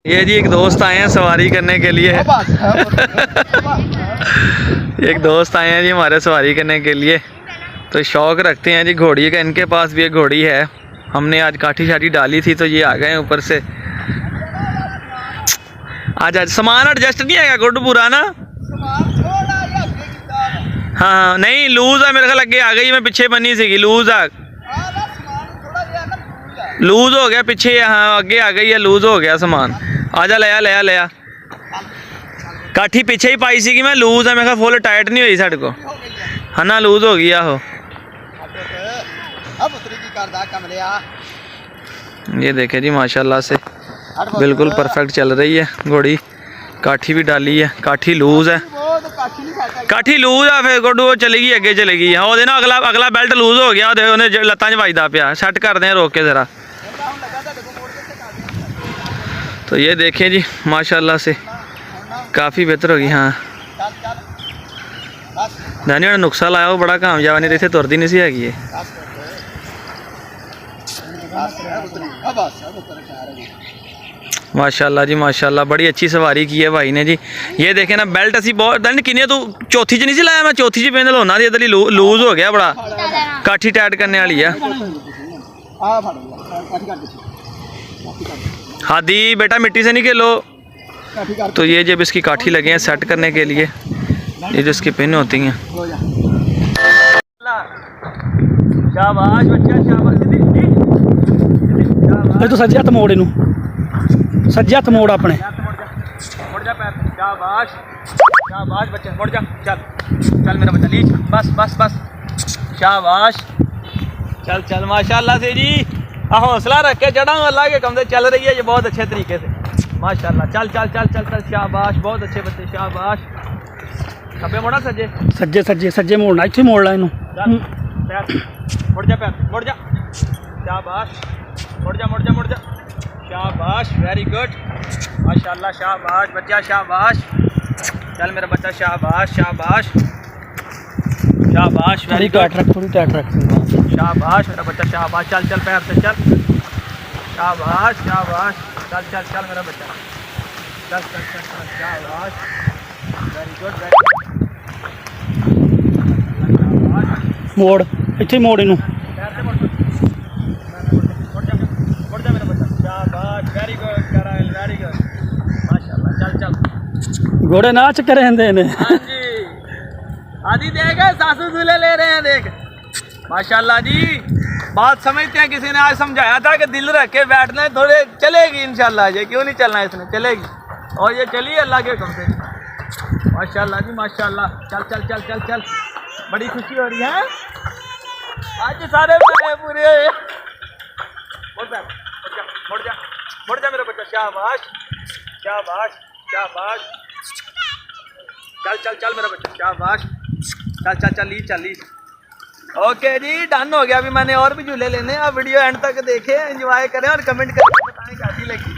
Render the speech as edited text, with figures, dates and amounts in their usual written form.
ये जी एक दोस्त आए हैं सवारी करने के लिए। एक दोस्त आए हैं जी हमारे सवारी करने के लिए, तो शौक़ रखते हैं जी घोड़ी का। इनके पास भी एक घोड़ी है। हमने आज काठी शाठी डाली थी तो ये आ गए ऊपर से। आज सामान एडजस्ट नहीं है गुड पूरा ना? हाँ नहीं लूज है मेरे ख्याल, लगे आ गई। मैं पीछे बनी सी लूज है, लूज हो गया पीछे। हाँ आगे आ गई है, लूज हो गया सामान। आजा लिया लिया लिया। काठी पीछे ही पाई सी मैं, लूज है मेरे फुल टाइट नहीं हुई साढ़े को, है ना? लूज हो गई आहो। ये देखे जी माशाल्लाह से बिल्कुल परफेक्ट चल रही है घोड़ी। काठी भी डाली है, काठी लूज है, काठी लूज है फिर गुड वो चलेगी अगे चलेगी। हाँ वो ना अगला अगला बेल्ट लूज हो गया, उन्हें लत्तां च वजदा पिया। सैट करते हैं रोक के ज़रा। तो ये देखें जी माशाल्लाह से काफ़ी बेहतर होगी। हाँ धनी ने नुस्खा लाया वो बड़ा कामयाब, नहीं तो इतने तुरदी नहीं सी हैगी। माशाल्लाह जी माशाल्लाह बड़ी अच्छी सवारी की है भाई ने जी। ये देखे ना बेल्ट असी बहुत किन्नी तू चौथी च नहीं सी लाया? मैं चौथी च पेंद लोना दी इधर लूज हो गया बड़ा, काठी टाइट करने वाली है। हादी बेटा मिट्टी से नहीं खेलो। तो ये जब इसकी काठी लगे हैं सेट करने के लिए, ये जो इसकी पिन होती हैं। शाबाश बच्चा शाबाश। तो सज्जे हथ मोड़ इनू, सज्जे हथ मोड़ अपने। मुड़ जा पैर। शाबाश शाबाश बच्चा मुड़ जा। चल चल मेरा बच्चा लीच। बस बस बस शाबाश। चल चल माशाल्लाह से जी। हौसला रख के चढ़ा अल्लाह के कमरे चल रही है ये बहुत अच्छे तरीके से माशाल्लाह। चल चल चल चल चल शाबाश बहुत अच्छे बच्चे शाबाश। खब्बे मोड़ा सज्जे सज्जे सज्जे सज्जे मोड़ना, इत्थे मोड़ ला इनू। मुड़ जा पैर मुड़ जा। शाबाश मुड़ जा मुड़ जा मुड़ जा। शाबाश वेरी गुड माशाल्लाह। शाबाश बच्चा शाबाश। चल मेरा बच्चा शाबाश शाबाश शाबाश वेरी गुड। थोड़ी टाइट रख। शाबाश मेरा बच्चा शाबाश। चल चल पैर से चल। शाबाश शाबाश। चल चल चल मेरा बच्चा चल चल चल चल शाबाश वेरी गुड मोड़ इत्थे मोड़ इनू। वेरी गुड कराइल वेरी गुड माशाल्लाह। चल चल घोड़े नाच करे हैं ने। हाँ जी आदि देख सासू दूल्हे ले रहे हैं देख माशाल्लाह जी। बात समझते हैं, किसी ने आज समझाया था कि दिल रख के बैठना थोड़े चलेगी इंशाल्लाह। ये क्यों नहीं चलना इसने, चलेगी और ये चली अल्लाह के हुक्म से माशाल्लाह जी माशाल्लाह। चल चल चल चल चल बड़ी खुशी हो रही है आज सारे पूरे। मुड़ जा मुड़ जा मेरा बच्चा शाबाश शाबाश शाबाश। चल चल चल मेरा बच्चा शाबाश। चल चल चल लीज चल लीज। ओके जी डन हो गया। अभी मैंने और भी झूले लेने हैं। आप वीडियो एंड तक देखें, एंजॉय करें और कमेंट करके बताएं कैसी लगी।